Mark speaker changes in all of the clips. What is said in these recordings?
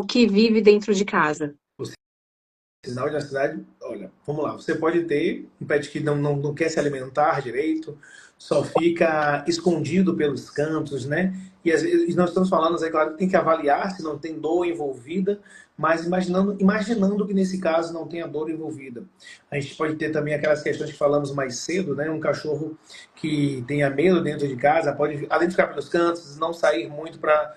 Speaker 1: cachorro que vive dentro de casa?
Speaker 2: Sinal de ansiedade, olha, vamos lá. Você pode ter um pet que não quer se alimentar direito, só fica escondido pelos cantos, né? E às vezes nós estamos falando, é claro, que tem que avaliar se não tem dor envolvida, mas imaginando que nesse caso não tenha dor envolvida. A gente pode ter também aquelas questões que falamos mais cedo, né? Um cachorro que tenha medo dentro de casa, pode, além de ficar pelos cantos, não sair muito para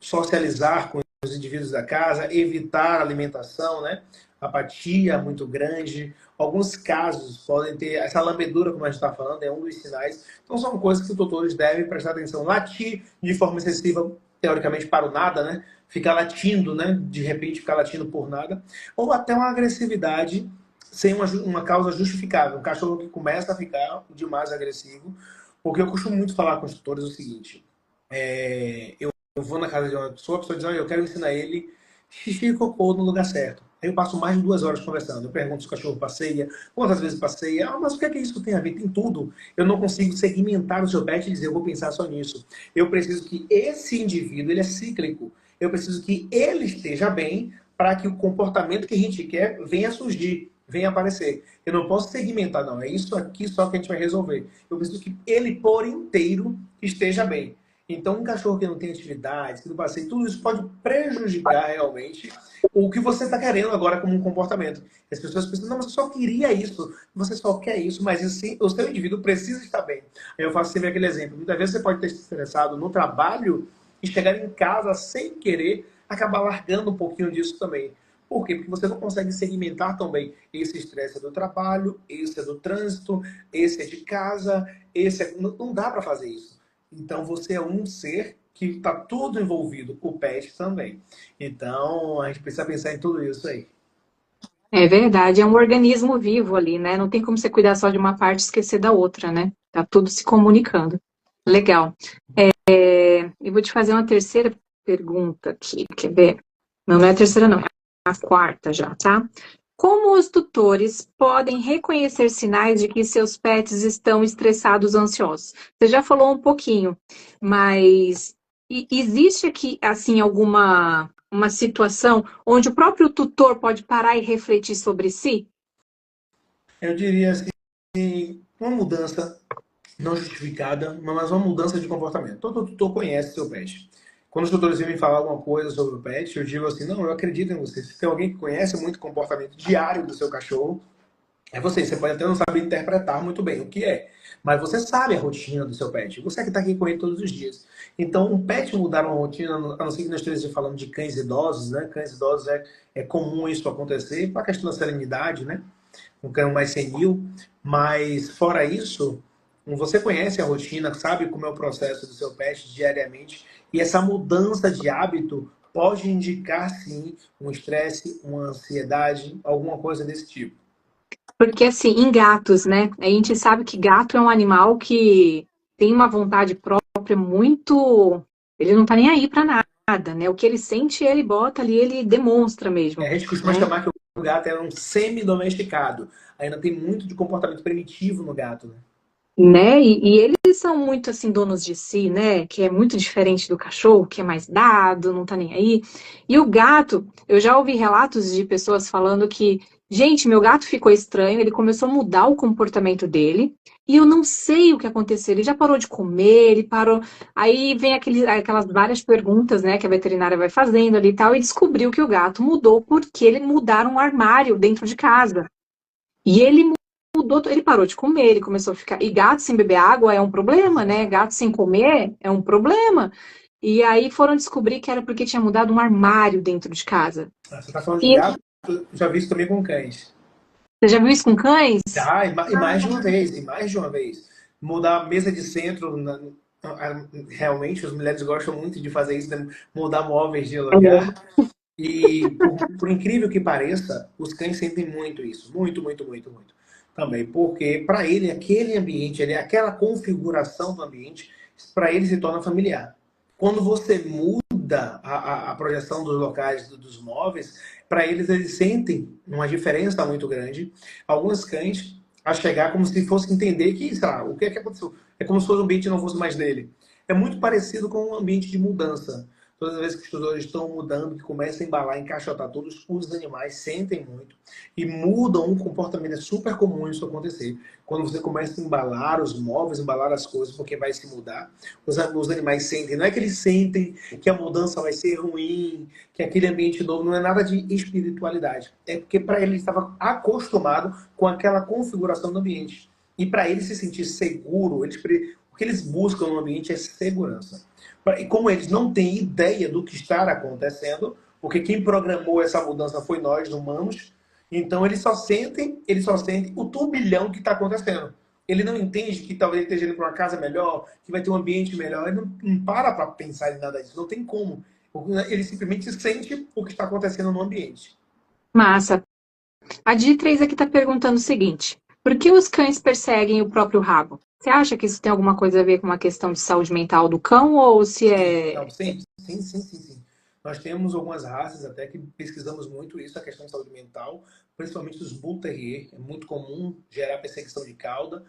Speaker 2: socializar com os indivíduos da casa, evitar alimentação, né? Apatia muito grande. Alguns casos podem ter essa lambedura, como a gente está falando, é um dos sinais. Então são coisas que os doutores devem prestar atenção. Latir de forma excessiva, teoricamente para o nada, né? Ficar latindo, né? De repente ficar latindo por nada. Ou até uma agressividade sem uma causa justificável. Um cachorro que começa a ficar demais agressivo. Porque eu costumo muito falar com os tutores o seguinte: eu vou na casa de uma pessoa, a pessoa diz, olha, eu quero ensinar ele xixi e cocô no lugar certo. Aí eu passo mais de 2 horas conversando. Eu pergunto se o cachorro passeia, quantas vezes passeia. Ah, mas o que é que isso tem a ver? Tem tudo. Eu não consigo segmentar o seu pet e dizer, eu vou pensar só nisso. Eu preciso que esse indivíduo, ele é cíclico. Eu preciso que ele esteja bem para que o comportamento que a gente quer venha surgir, venha aparecer. Eu não posso segmentar, não. É isso aqui só que a gente vai resolver. Eu preciso que ele, por inteiro, esteja bem. Então, um cachorro que não tem atividade, que não passeia, tudo isso pode prejudicar realmente o que você está querendo agora como um comportamento. As pessoas pensam, não, mas eu só queria isso. Você só quer isso, mas assim, o seu indivíduo precisa estar bem. Eu faço sempre aquele exemplo. Muitas vezes você pode ter se estressado no trabalho e chegar em casa sem querer, acabar largando um pouquinho disso também. Por quê? Porque você não consegue segmentar tão bem. Esse estresse é do trabalho, esse é do trânsito, esse é de casa, esse é... Não dá para fazer isso. Então você é um ser que está tudo envolvido, o pet também. Então a gente precisa pensar em tudo isso aí.
Speaker 1: É verdade, é um organismo vivo ali, né? Não tem como você cuidar só de uma parte e esquecer da outra, né? Tá tudo se comunicando. Legal. Eu vou te fazer uma terceira pergunta aqui, quer ver? Não, não é a terceira, não, é a quarta já, tá? Como os tutores podem reconhecer sinais de que seus pets estão estressados ou ansiosos? Você já falou um pouquinho, mas existe aqui, assim, alguma uma situação onde o próprio tutor pode parar e refletir sobre si?
Speaker 2: Eu diria assim, uma mudança não justificada, mas uma mudança de comportamento. Todo tutor conhece seu pet. Quando os tutores vêm me falar alguma coisa sobre o pet, eu digo assim, não, eu acredito em você. Se tem alguém que conhece muito o comportamento diário do seu cachorro, é você. Você pode até não saber interpretar muito bem o que é, mas você sabe a rotina do seu pet. Você é que está aqui com ele todos os dias. Então, um pet mudar uma rotina, a não ser que nós estejamos falando de cães idosos, né? Cães idosos é comum isso acontecer, para a questão da serenidade, né? Um cão mais senil. Mas, fora isso, você conhece a rotina, sabe como é o processo do seu pet diariamente, e essa mudança de hábito pode indicar, sim, um estresse, uma ansiedade, alguma coisa desse tipo.
Speaker 1: Porque, assim, em gatos, né? A gente sabe que gato é um animal que tem uma vontade própria muito. Ele não tá nem aí pra nada, né? O que ele sente, ele bota ali, ele demonstra mesmo,
Speaker 2: A gente costuma
Speaker 1: né?
Speaker 2: chamar que o gato é um semi-domesticado. Ainda tem muito de comportamento primitivo no gato, né?
Speaker 1: Né? E eles são muito assim donos de si, né? Que é muito diferente do cachorro, que é mais dado, não tá nem aí. E o gato, eu já ouvi relatos de pessoas falando que, gente, meu gato ficou estranho, ele começou a mudar o comportamento dele, e eu não sei o que aconteceu. Ele já parou de comer, ele parou. Aí vem aquelas várias perguntas, né, que a veterinária vai fazendo ali e tal, e descobriu que o gato mudou porque ele mudaram um armário dentro de casa. E ele mudou, ele parou de comer, ele começou a ficar. E gato sem beber água é um problema, né? Gato sem comer é um problema. E aí foram descobrir que era porque tinha mudado um armário dentro de casa.
Speaker 2: Você está falando de
Speaker 1: E
Speaker 2: gato, já vi isso também com cães.
Speaker 1: você já viu isso com cães?
Speaker 2: Já, e mais de uma vez, e mais de uma vez. Mudar a mesa de centro, realmente as mulheres gostam muito de fazer isso, né? Mudar móveis de lugar. E por incrível que pareça, os cães sentem muito isso. Muito, muito, muito, muito. Também, porque para ele, aquele ambiente, aquela configuração do ambiente, para ele se torna familiar. Quando você muda a projeção dos locais dos móveis, para eles sentem uma diferença muito grande. Alguns cães a chegar como se fosse entender que, sei lá, o que é que aconteceu? É como se o ambiente não fosse mais dele. É muito parecido com um ambiente de mudança. Todas as vezes que os tutores estão mudando, que começam a embalar, encaixotar todos, os animais sentem muito e mudam um comportamento. É super comum isso acontecer. Quando você começa a embalar os móveis, embalar as coisas, porque vai se mudar, os animais sentem. Não é que eles sentem que a mudança vai ser ruim, que aquele ambiente novo, não é nada de espiritualidade. É porque para ele estava acostumado com aquela configuração do ambiente. E para ele se sentir seguro, o que eles buscam no ambiente é segurança. E como eles não têm ideia do que está acontecendo, porque quem programou essa mudança foi nós, humanos, então eles só sentem o turbilhão que está acontecendo. Ele não entende que talvez ele esteja indo para uma casa melhor, que vai ter um ambiente melhor. Ele não para pensar em nada disso. Não tem como. Ele simplesmente sente o que está acontecendo no ambiente.
Speaker 1: Massa. A Di3 aqui está perguntando o seguinte: por que os cães perseguem o próprio rabo? Você acha que isso tem alguma coisa a ver com uma questão de saúde mental do cão ou se
Speaker 2: Não,
Speaker 1: é.
Speaker 2: sim. Nós temos algumas raças até que pesquisamos muito isso, a questão de saúde mental, principalmente os Bull Terrier. É muito comum gerar perseguição de cauda.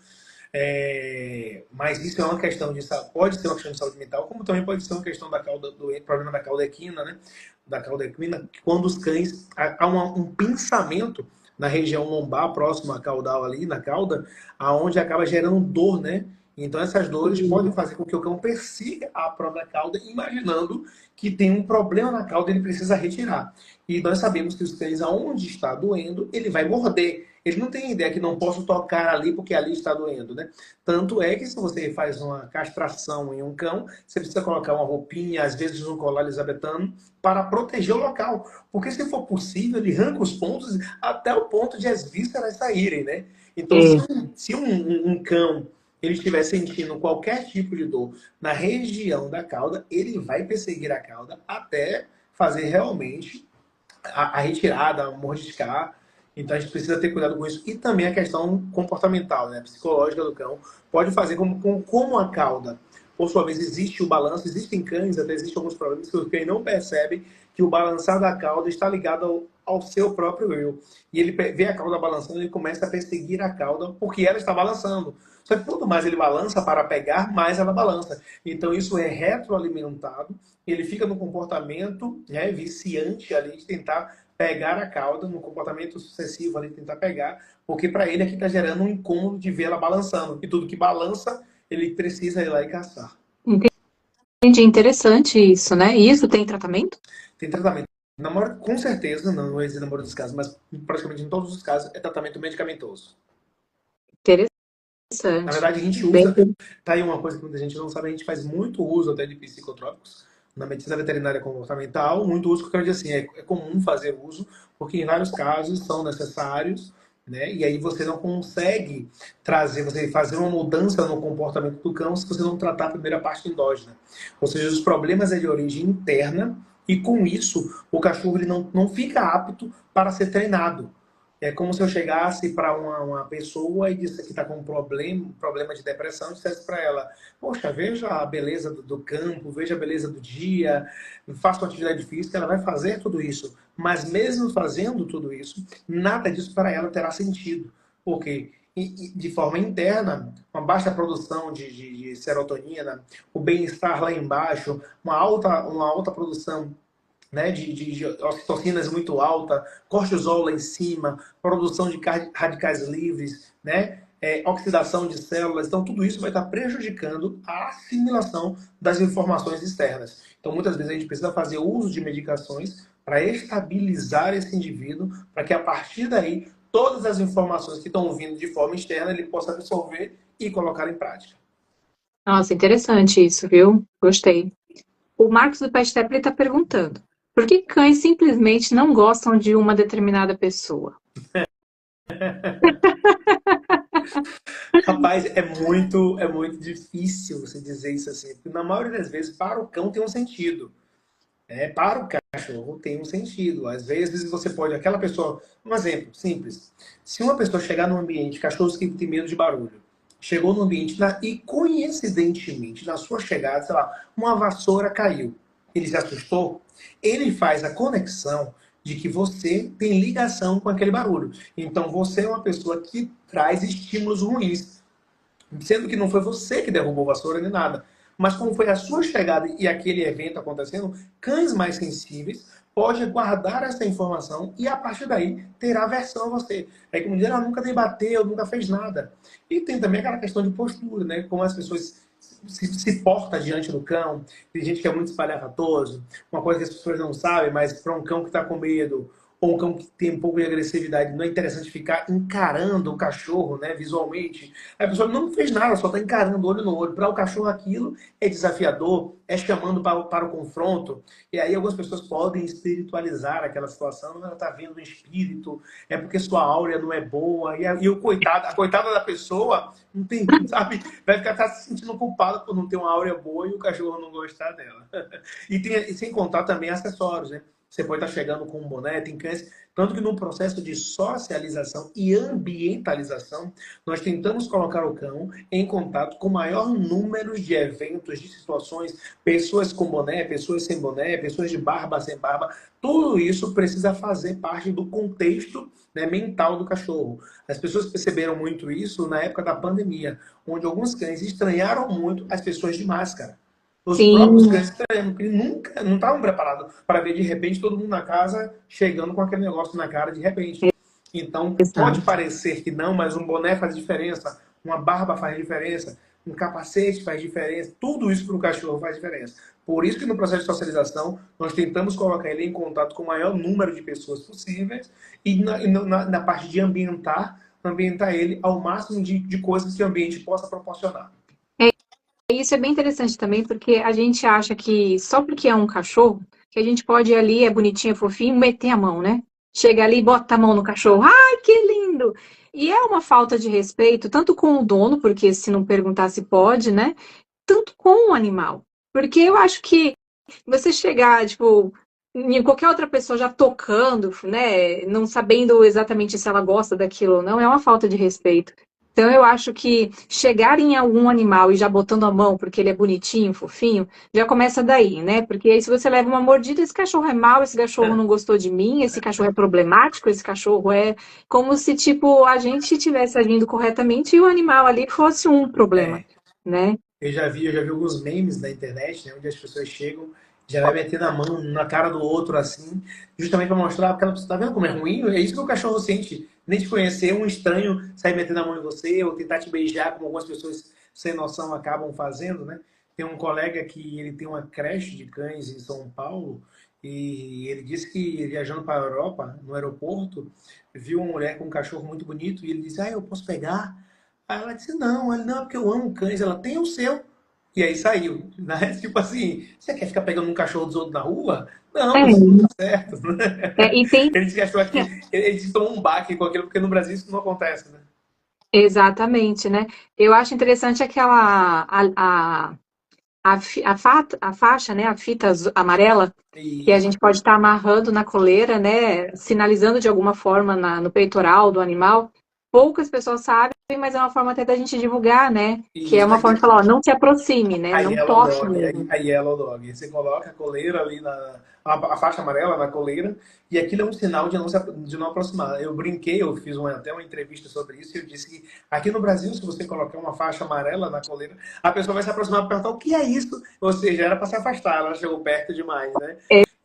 Speaker 2: Mas isso é uma questão de pode ser uma questão de saúde mental, como também pode ser uma questão da cauda, do problema da cauda equina, né? Da cauda equina, quando os cães há um pinçamento na região lombar, próximo à caudal ali, na cauda, aonde acaba gerando dor, né? Então essas dores podem fazer com que o cão persiga a própria cauda, imaginando que tem um problema na cauda e ele precisa retirar. E nós sabemos que os cães, aonde está doendo, ele vai morder. Ele não tem ideia que não posso tocar ali porque ali está doendo, né? Tanto é que se você faz uma castração em um cão, você precisa colocar uma roupinha, às vezes um colar elisabetano, para proteger o local. Porque se for possível, ele arranca os pontos até o ponto de as vísceras saírem, né? Então, se um cão ele estiver sentindo qualquer tipo de dor na região da cauda, ele vai perseguir a cauda até fazer realmente a retirada, mordiscar. Então a gente precisa ter cuidado com isso. E também a questão comportamental, né, psicológica do cão, pode fazer como a cauda. Por sua vez, existe o balanço, existem cães, até existem alguns problemas que o cão não percebe que o balançar da cauda está ligado ao seu próprio eu. E ele vê a cauda balançando, ele começa a perseguir a cauda porque ela está balançando. Só que quanto mais ele balança para pegar, mais ela balança. Então isso é retroalimentado, ele fica no comportamento, né, viciante ali de tentar pegar a cauda, no comportamento sucessivo ali, tentar pegar, porque para ele aqui está gerando um incômodo de ver ela balançando. E tudo que balança, ele precisa ir lá e caçar.
Speaker 1: Entendi, interessante isso, né? E isso tem tratamento?
Speaker 2: Tem tratamento. Com certeza, não existe na maioria dos casos, mas praticamente em todos os casos é tratamento medicamentoso. Na
Speaker 1: Interessante.
Speaker 2: verdade, a gente
Speaker 1: Bem,
Speaker 2: usa, tá aí uma coisa que muita gente não sabe, a gente faz muito uso até de psicotrópicos na medicina veterinária comportamental, muito uso, que eu quero dizer assim, é comum fazer uso, porque em vários casos são necessários, né? E aí você não consegue você fazer uma mudança no comportamento do cão se você não tratar a primeira parte endógena. Ou seja, os problemas é de origem interna e com isso o cachorro ele não fica apto para ser treinado. É como se eu chegasse para uma pessoa e disse que está com um problema de depressão, e dissesse para ela: poxa, veja a beleza do campo, veja a beleza do dia, faça uma atividade física, ela vai fazer tudo isso. Mas mesmo fazendo tudo isso, nada disso para ela terá sentido. Porque de forma interna, uma baixa produção de serotonina, o bem-estar lá embaixo, uma alta produção, né, de ocitocinas muito alta, cortisol lá em cima, produção de radicais livres, né, oxidação de células. Então, tudo isso vai estar prejudicando a assimilação das informações externas. Então, muitas vezes a gente precisa fazer uso de medicações para estabilizar esse indivíduo, para que a partir daí, todas as informações que estão vindo de forma externa, ele possa absorver e colocar em prática.
Speaker 1: Nossa, interessante isso, viu? Gostei. O Marcos do Pet Step está perguntando: por que cães simplesmente não gostam de uma determinada pessoa?
Speaker 2: Rapaz, é muito difícil você dizer isso assim, porque na maioria das vezes, para o cão tem um sentido. Para o cachorro tem um sentido. Às vezes você pode, aquela pessoa, um exemplo simples. Se uma pessoa chegar num ambiente, cachorros que têm medo de barulho, chegou no ambiente e coincidentemente, na sua chegada, sei lá, uma vassoura caiu. Ele se assustou, ele faz a conexão de que você tem ligação com aquele barulho. Então você é uma pessoa que traz estímulos ruins. Sendo que não foi você que derrubou a vassoura nem nada. mas como foi a sua chegada e aquele evento acontecendo, cães mais sensíveis pode guardar essa informação e a partir daí ter aversão a você. É como dizer, ela nunca debateu, nunca fez nada. E tem também aquela questão de postura, né? Como as pessoas se portam diante do cão. Tem gente que é muito espalhafatoso. Uma coisa que as pessoas não sabem, mas para um cão que está com medo ou um cão que tem um pouco de agressividade, não é interessante ficar encarando o cachorro, né, visualmente. A pessoa não fez nada, só está encarando olho no olho. Para o cachorro aquilo é desafiador, é chamando para o confronto. E aí algumas pessoas podem espiritualizar aquela situação, ela está vendo um espírito, é porque sua áurea não é boa. E o coitado, a coitada da pessoa não tem, sabe, vai ficar tá se sentindo culpada por não ter uma áurea boa e o cachorro não gostar dela. E sem contar também acessórios, né? Você pode estar chegando com um boné, tem cães. Tanto que no processo de socialização e ambientalização, nós tentamos colocar o cão em contato com o maior número de eventos, de situações, pessoas com boné, pessoas sem boné, pessoas de barba, sem barba. Tudo isso precisa fazer parte do contexto, né, mental do cachorro. As pessoas perceberam muito isso na época da pandemia, onde alguns cães estranharam muito as pessoas de máscara. Os próprios
Speaker 1: Sim,
Speaker 2: cães que nunca não estavam preparados para ver de repente todo mundo na casa chegando com aquele negócio na cara de repente. Então, pode
Speaker 1: exato.
Speaker 2: parecer que não, mas um boné faz diferença, uma barba faz diferença, um capacete faz diferença, tudo isso para o cachorro faz diferença. Por isso que no processo de socialização, nós tentamos colocar ele em contato com o maior número de pessoas possíveis e na parte de ambientar ele ao máximo de coisas que o ambiente possa proporcionar.
Speaker 1: Isso é bem interessante também, porque a gente acha que só porque é um cachorro, que a gente pode ir ali, é bonitinho, é fofinho, meter a mão, né? Chega ali e bota a mão no cachorro. Ai, que lindo! E é uma falta de respeito, tanto com o dono, porque se não perguntar se pode, né? Tanto com o animal. Porque eu acho que você chegar, tipo, em qualquer outra pessoa já tocando, né, não sabendo exatamente se ela gosta daquilo ou não, é uma falta de respeito. Então eu acho que chegar em algum animal e já botando a mão porque ele é bonitinho, fofinho, já começa daí, né? Porque aí se você leva uma mordida, esse cachorro é mau, esse cachorro não gostou de mim, esse cachorro é problemático, esse cachorro é como se, tipo, a gente estivesse agindo corretamente e o animal ali fosse um problema,
Speaker 2: É,
Speaker 1: né?
Speaker 2: eu já vi alguns memes na internet, né, onde as pessoas chegam, já vai metendo a mão na cara do outro assim, justamente para mostrar porque ela pessoa, tá vendo como é ruim? É isso que o cachorro sente, nem te conhecer, um estranho sair metendo a mão em você ou tentar te beijar, como algumas pessoas sem noção acabam fazendo, né? Tem um colega que ele tem uma creche de cães em São Paulo e ele disse que viajando para a Europa, no aeroporto, viu uma mulher com um cachorro muito bonito e ele disse: "Ah, eu posso pegar?" Aí ela disse, não, ele, não, é porque eu amo cães, ela tem o seu. E aí saiu, né? Tipo assim, você quer ficar pegando um cachorro dos outros na rua? Não, isso não
Speaker 1: É,
Speaker 2: tá certo.
Speaker 1: e tem.
Speaker 2: Ele disse que achou que ele disse que tomou um baque com aquilo, porque no Brasil isso não acontece, né?
Speaker 1: Exatamente, né? Eu acho interessante aquela a faixa, né? A fita amarela que a
Speaker 2: E
Speaker 1: gente pode estar amarrando na coleira, né? Sinalizando de alguma forma no peitoral do animal. Poucas pessoas sabem, mas é uma forma até da gente divulgar, né? Que é
Speaker 2: isso
Speaker 1: uma forma
Speaker 2: aqui,
Speaker 1: de falar, ó, não se aproxime, né?
Speaker 2: a
Speaker 1: Não
Speaker 2: Yellow
Speaker 1: toque
Speaker 2: Dog,
Speaker 1: mesmo.
Speaker 2: a Yellow Dog. Você coloca a coleira ali a faixa amarela na coleira e aquilo é um sinal de não aproximar. Eu brinquei, eu fiz até uma entrevista sobre isso e eu disse que aqui no Brasil, se você colocar uma faixa amarela na coleira, a pessoa vai se aproximar e perguntar o que é isso? Ou seja, era para se afastar, ela chegou perto demais, né?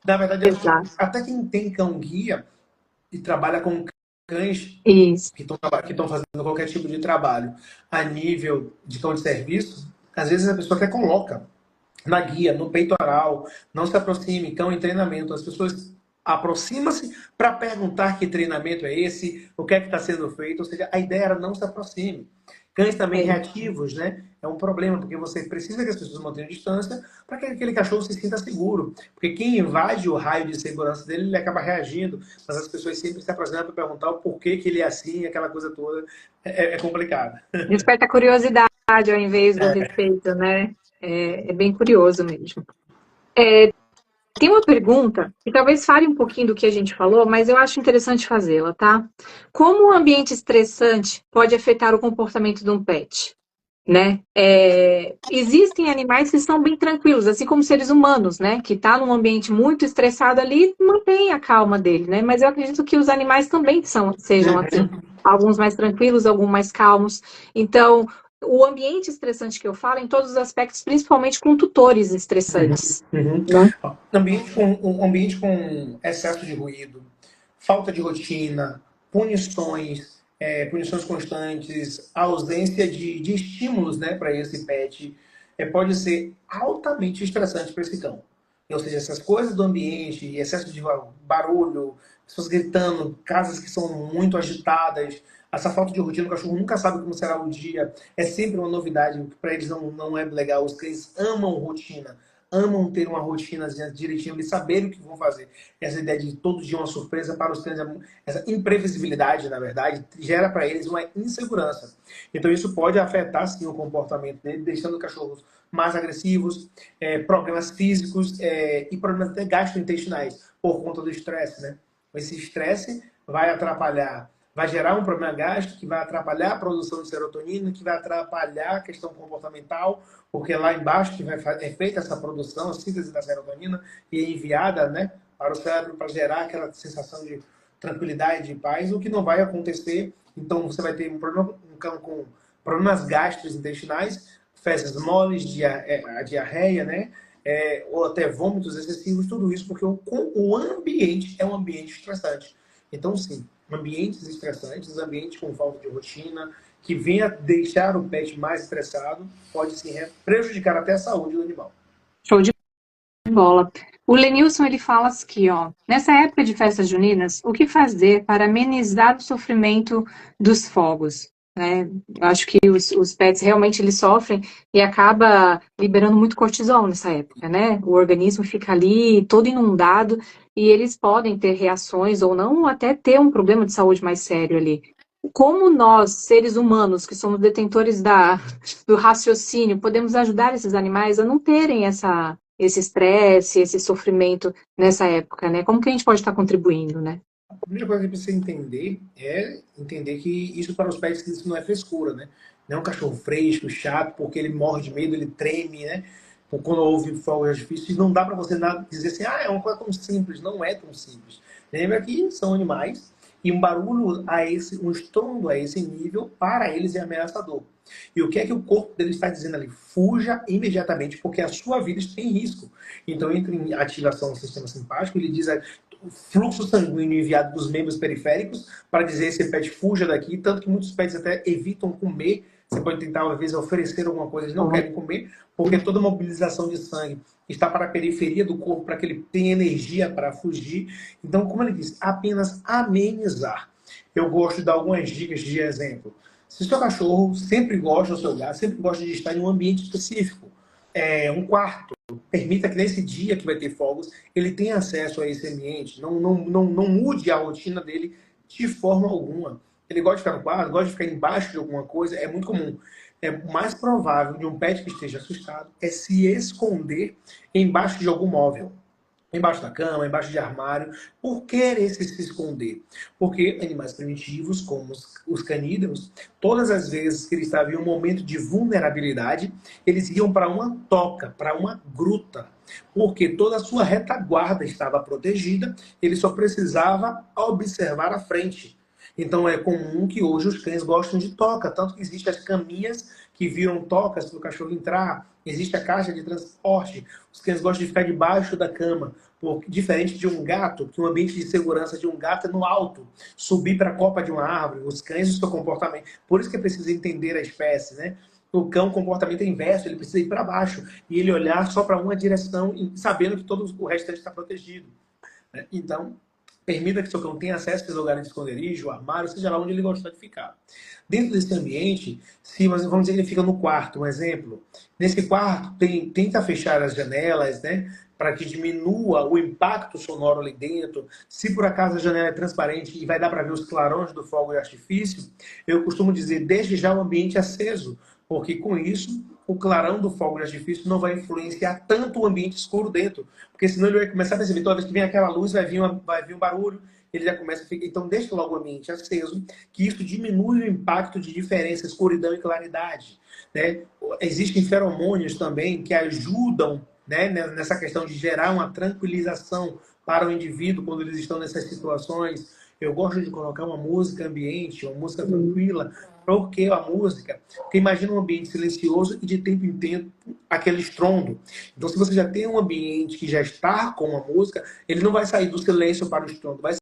Speaker 2: Na verdade,
Speaker 1: Exato.
Speaker 2: até quem tem cão guia e trabalha com cães
Speaker 1: Isso.
Speaker 2: que estão fazendo qualquer tipo de trabalho a nível de cão de serviço, às vezes a pessoa até coloca na guia, no peitoral, não se aproxime, cão em treinamento. As pessoas aproximam-se para perguntar que treinamento é esse, o que é que está sendo feito, ou seja, a ideia era não se aproxime. Cães também
Speaker 1: É.
Speaker 2: reativos, né? É um problema, porque você precisa que as pessoas mantenham distância para que aquele cachorro se sinta seguro. Porque quem invade o raio de segurança dele, ele acaba reagindo. Mas as pessoas sempre se aproximam para perguntar o porquê que ele é assim, aquela coisa toda. É complicado.
Speaker 1: Desperta curiosidade ao invés do respeito, né? É bem curioso mesmo. Tem uma pergunta que talvez fale um pouquinho do que a gente falou, mas eu acho interessante fazê-la, tá? Como um ambiente estressante pode afetar o comportamento de um pet, né? Existem animais que são bem tranquilos, assim como seres humanos, né? Que tá num ambiente muito estressado ali, mantém a calma dele, né? Mas eu acredito que os animais também sejam assim. Alguns mais tranquilos, alguns mais calmos. Então, o ambiente estressante que eu falo em todos os aspectos, principalmente com tutores estressantes.
Speaker 2: Uhum.
Speaker 1: Né?
Speaker 2: Um ambiente com excesso de ruído, falta de rotina, punições, punições constantes, ausência de estímulos, né, para esse pet, pode ser altamente estressante para esse cão. Ou seja, essas coisas do ambiente, excesso de barulho, pessoas gritando, casas que são muito agitadas, essa falta de rotina, o cachorro nunca sabe como será o dia, é sempre uma novidade, para eles não é legal. Os cães amam rotina, amam ter uma rotina direitinho, eles saberem o que vão fazer. Essa ideia de todo dia uma surpresa para os cães, essa imprevisibilidade, na verdade, gera para eles uma insegurança. Então isso pode afetar, sim, o comportamento dele, deixando os cachorros mais agressivos, problemas físicos e problemas até gastrointestinais, por conta do estresse, né? Esse estresse vai atrapalhar, vai gerar um problema gástrico que vai atrapalhar a produção de serotonina, que vai atrapalhar a questão comportamental, porque lá embaixo que é feita essa produção, a síntese da serotonina, e é enviada, né, para o cérebro para gerar aquela sensação de tranquilidade, de paz, o que não vai acontecer. Então você vai ter um cão com problemas gastrointestinais, fezes moles, a diarreia, né? Ou até vômitos excessivos, tudo isso porque o ambiente é um ambiente estressante. Então, sim, ambientes estressantes, ambientes com falta de rotina, que venha deixar o pet mais estressado, pode sim prejudicar até a saúde do animal.
Speaker 1: Show de bola. O Lenilson, ele fala aqui, ó, nessa época de festas juninas, o que fazer para amenizar o sofrimento dos fogos? Né? Eu acho que os pets realmente eles sofrem e acaba liberando muito cortisol nessa época, né? O organismo fica ali todo inundado e eles podem ter reações ou não, ou até ter um problema de saúde mais sério ali. Como nós, seres humanos, que somos detentores do raciocínio, podemos ajudar esses animais a não terem esse estresse, esse sofrimento nessa época, né? Como que a gente pode estar contribuindo, né?
Speaker 2: A primeira coisa que precisa entender é entender que isso para os pets isso não é frescura, né? Não é um cachorro fresco, chato, porque ele morre de medo, ele treme, né? Quando houve fogos de artifício, não dá para você dizer assim, é uma coisa tão simples. Não é tão simples. Lembra que são animais e um barulho um estrondo a esse nível, para eles é ameaçador. E o que é que o corpo dele está dizendo ali? Fuja imediatamente, porque a sua vida está em risco. Então entra em ativação do sistema simpático, ele diz o fluxo sanguíneo enviado dos membros periféricos para dizer esse pet fuja daqui, tanto que muitos pets até evitam comer. Você pode tentar, às vezes, oferecer alguma coisa, eles não querem comer, porque toda mobilização de sangue está para a periferia do corpo, para que ele tenha energia para fugir. Então, como ele disse, apenas amenizar. Eu gosto de dar algumas dicas de exemplo. Se o seu cachorro sempre gosta, o seu gato sempre gosta de estar em um ambiente específico, um quarto, permita que nesse dia que vai ter fogos, ele tenha acesso a esse ambiente. Não mude a rotina dele de forma alguma. Ele gosta de ficar no quarto, gosta de ficar embaixo de alguma coisa, é muito comum. É mais provável de um pet que esteja assustado é se esconder embaixo de algum móvel. Embaixo da cama, embaixo de armário, por querer se esconder. Porque animais primitivos, como os canídeos, todas as vezes que eles estavam em um momento de vulnerabilidade, eles iam para uma toca, para uma gruta, porque toda a sua retaguarda estava protegida, ele só precisava observar a frente. Então é comum que hoje os cães gostem de toca, tanto que existem as caminhas que viram tocas para o cachorro entrar, existe a caixa de transporte, os cães gostam de ficar debaixo da cama, porque, diferente de um gato, que o ambiente de segurança de um gato é no alto, subir para a copa de uma árvore, os cães o seu comportamento. Por isso que é preciso entender a espécie, né? O cão, o comportamento é inverso, ele precisa ir para baixo e ele olhar só para uma direção, sabendo que todo o restante está protegido. Né? Então, permita que seu cão tenha acesso a esses lugares de esconderijo, armário, seja lá onde ele gostar de ficar. Dentro desse ambiente, se vamos dizer que ele fica no quarto, um exemplo, nesse quarto tenta fechar as janelas, né, para que diminua o impacto sonoro ali dentro. Se por acaso a janela é transparente e vai dar para ver os clarões do fogo de artifício, eu costumo dizer, deixe já o ambiente aceso, porque com isso o clarão do fogo de artifício não vai influenciar tanto o ambiente escuro dentro. Porque senão ele vai começar a perceber, toda vez que vem aquela luz, vai vir um barulho, ele já começa a ficar... Então deixa logo o ambiente aceso, que isso diminui o impacto de diferença, escuridão e claridade. Né? Existem feromônios também que ajudam, né, nessa questão de gerar uma tranquilização para o indivíduo quando eles estão nessas situações. Eu gosto de colocar uma música ambiente, uma música
Speaker 1: Sim.
Speaker 2: tranquila, porque a música, porque imagina um ambiente silencioso e de tempo em tempo aquele estrondo. Então, se você já tem um ambiente que já está com uma música, ele não vai sair do silêncio para o estrondo, vai